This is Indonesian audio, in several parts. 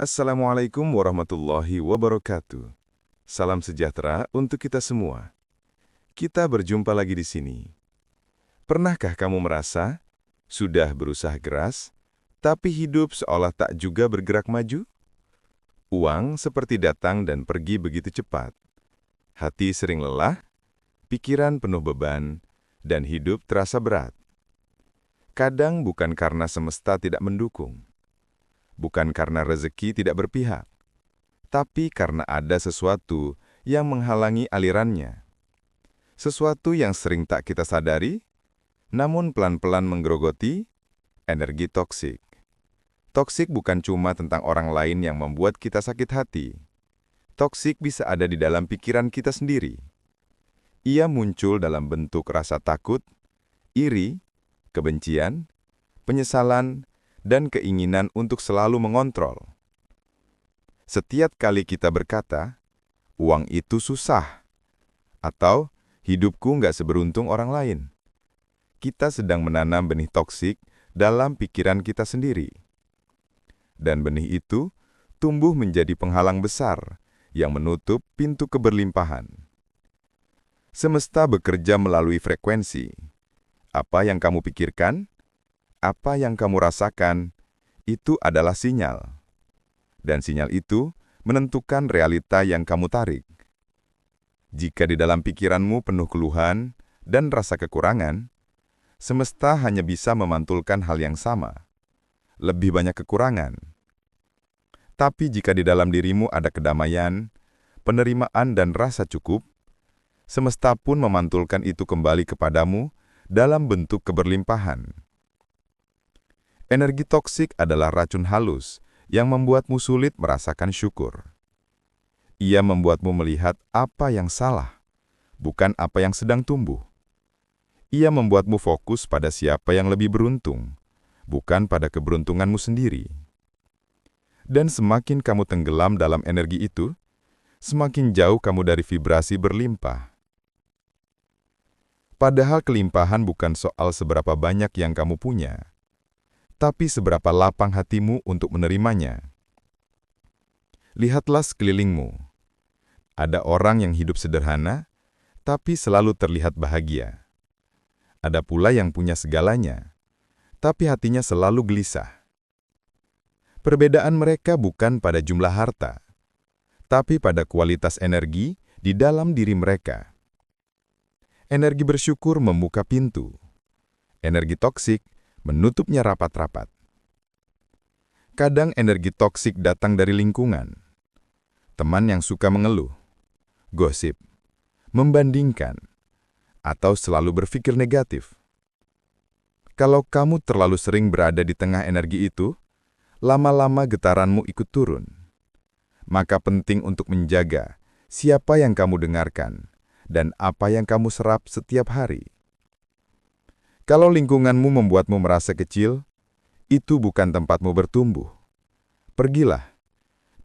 Assalamualaikum warahmatullahi wabarakatuh. Salam sejahtera untuk kita semua. Kita berjumpa lagi di sini. Pernahkah kamu merasa sudah berusaha keras, tapi hidup seolah tak juga bergerak maju? Uang seperti datang dan pergi begitu cepat. Hati sering lelah, pikiran penuh beban, dan hidup terasa berat. Kadang bukan karena semesta tidak mendukung, bukan karena rezeki tidak berpihak, tapi karena ada sesuatu yang menghalangi alirannya. Sesuatu yang sering tak kita sadari, namun pelan-pelan menggerogoti, energi toksik. Toksik bukan cuma tentang orang lain yang membuat kita sakit hati. Toksik bisa ada di dalam pikiran kita sendiri. Ia muncul dalam bentuk rasa takut, iri, kebencian, penyesalan, dan keinginan untuk selalu mengontrol. Setiap kali kita berkata, uang itu susah, atau hidupku nggak seberuntung orang lain, kita sedang menanam benih toksik dalam pikiran kita sendiri. Dan benih itu tumbuh menjadi penghalang besar yang menutup pintu keberlimpahan. Semesta bekerja melalui frekuensi. Apa yang kamu pikirkan, apa yang kamu rasakan, itu adalah sinyal. Dan sinyal itu menentukan realita yang kamu tarik. Jika di dalam pikiranmu penuh keluhan dan rasa kekurangan, semesta hanya bisa memantulkan hal yang sama, lebih banyak kekurangan. Tapi jika di dalam dirimu ada kedamaian, penerimaan dan rasa cukup, semesta pun memantulkan itu kembali kepadamu dalam bentuk keberlimpahan. Energi toksik adalah racun halus yang membuatmu sulit merasakan syukur. Ia membuatmu melihat apa yang salah, bukan apa yang sedang tumbuh. Ia membuatmu fokus pada siapa yang lebih beruntung, bukan pada keberuntunganmu sendiri. Dan semakin kamu tenggelam dalam energi itu, semakin jauh kamu dari vibrasi berlimpah. Padahal kelimpahan bukan soal seberapa banyak yang kamu punya, tapi seberapa lapang hatimu untuk menerimanya. Lihatlah sekelilingmu. Ada orang yang hidup sederhana, tapi selalu terlihat bahagia. Ada pula yang punya segalanya, tapi hatinya selalu gelisah. Perbedaan mereka bukan pada jumlah harta, tapi pada kualitas energi di dalam diri mereka. Energi bersyukur membuka pintu. Energi toksik menutupnya rapat-rapat. Kadang energi toksik datang dari lingkungan. Teman yang suka mengeluh, gosip, membandingkan, atau selalu berpikir negatif. Kalau kamu terlalu sering berada di tengah energi itu, lama-lama getaranmu ikut turun. Maka penting untuk menjaga siapa yang kamu dengarkan dan apa yang kamu serap setiap hari. Kalau lingkunganmu membuatmu merasa kecil, itu bukan tempatmu bertumbuh. Pergilah,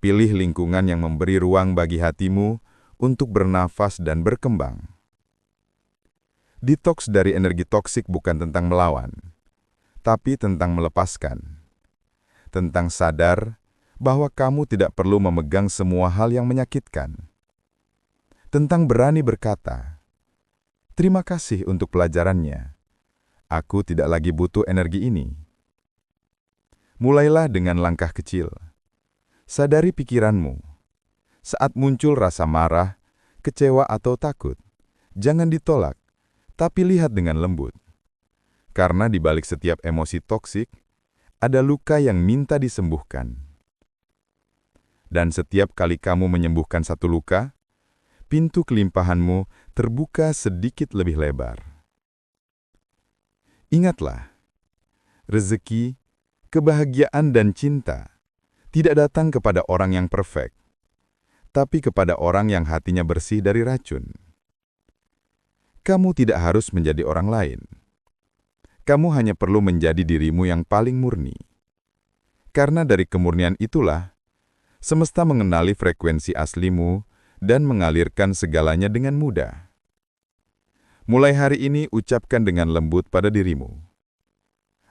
pilih lingkungan yang memberi ruang bagi hatimu untuk bernafas dan berkembang. Detoks dari energi toksik bukan tentang melawan, tapi tentang melepaskan. Tentang sadar bahwa kamu tidak perlu memegang semua hal yang menyakitkan. Tentang berani berkata, "Terima kasih untuk pelajarannya. Aku tidak lagi butuh energi ini." Mulailah dengan langkah kecil. Sadari pikiranmu. Saat muncul rasa marah, kecewa atau takut, jangan ditolak, tapi lihat dengan lembut. Karena di balik setiap emosi toksik, ada luka yang minta disembuhkan. Dan setiap kali kamu menyembuhkan satu luka, pintu kelimpahanmu terbuka sedikit lebih lebar. Ingatlah, rezeki, kebahagiaan dan cinta tidak datang kepada orang yang perfect, tapi kepada orang yang hatinya bersih dari racun. Kamu tidak harus menjadi orang lain. Kamu hanya perlu menjadi dirimu yang paling murni. Karena dari kemurnian itulah, semesta mengenali frekuensi aslimu dan mengalirkan segalanya dengan mudah. Mulai hari ini ucapkan dengan lembut pada dirimu.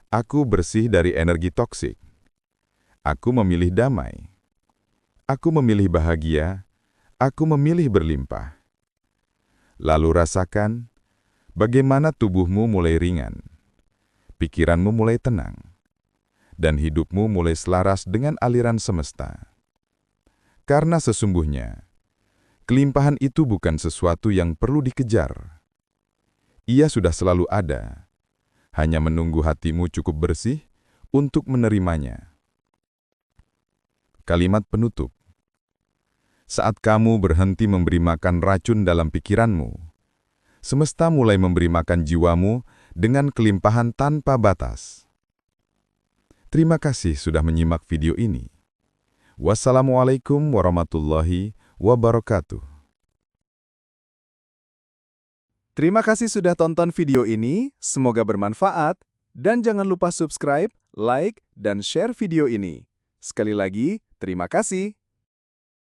Aku bersih dari energi toksik. Aku memilih damai. Aku memilih bahagia, aku memilih berlimpah. Lalu rasakan bagaimana tubuhmu mulai ringan, pikiranmu mulai tenang, dan hidupmu mulai selaras dengan aliran semesta. Karena sesungguhnya, kelimpahan itu bukan sesuatu yang perlu dikejar. Ia sudah selalu ada, hanya menunggu hatimu cukup bersih untuk menerimanya. Kalimat penutup. Saat kamu berhenti memberi makan racun dalam pikiranmu, semesta mulai memberi makan jiwamu dengan kelimpahan tanpa batas. Terima kasih sudah menyimak video ini. Wassalamualaikum warahmatullahi wabarakatuh. Terima kasih sudah tonton video ini, semoga bermanfaat, dan jangan lupa subscribe, like, dan share video ini. Sekali lagi, terima kasih.